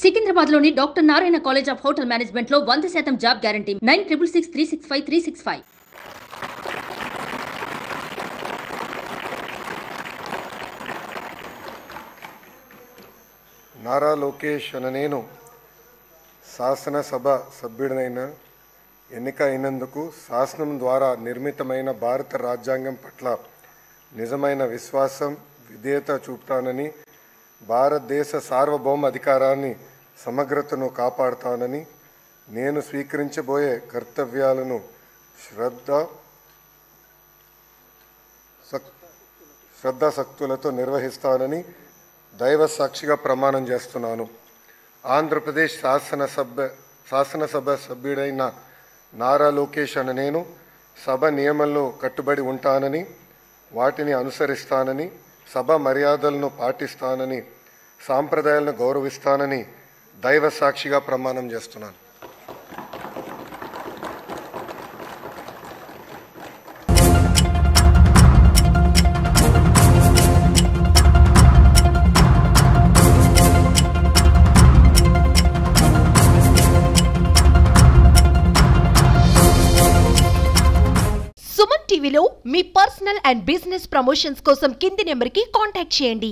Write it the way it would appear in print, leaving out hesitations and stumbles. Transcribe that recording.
సికింద్రాబాద్లోని doctor Narayana college of hotel మేనేజ్మెంట్లో 100% job guarantee 966365 Nara Lokesh అనే నేను శాసనసభ సభ్యుడినైన ఎన్నిక అయినందుకు శాసనం ద్వారా నిర్మితమైన భారత రాజ్యాంగం పట్ల నిజమైన విశ్వాసం విధేయత చూపుతానని భారతదేశ సార్వభౌమ అధికారాన్ని సమగ్రతను కాపాడుతానని నేను స్వీకరించబోయే కర్తవ్యాలను శ్రద్ధాశక్తులతో నిర్వహిస్తానని దైవ సాక్షిగా ప్రమాణం చేస్తున్నాను. ఆంధ్రప్రదేశ్ శాసనసభ సభ్యుడైన నారా లోకేష్ అనే నేను సభ నియమంలో కట్టుబడి ఉంటానని వాటిని అనుసరిస్తానని సభ మర్యాదలను పాటిస్తానని సాంప్రదాయాలను గౌరవిస్తానని దైవ సాక్షిగా ప్రమాణం చేస్తున్నాను. సుమన్ టీవీలో మీ పర్సనల్ అండ్ బిజినెస్ ప్రమోషన్స్ కోసం కింది నెంబర్కి కాంటాక్ట్ చేయండి.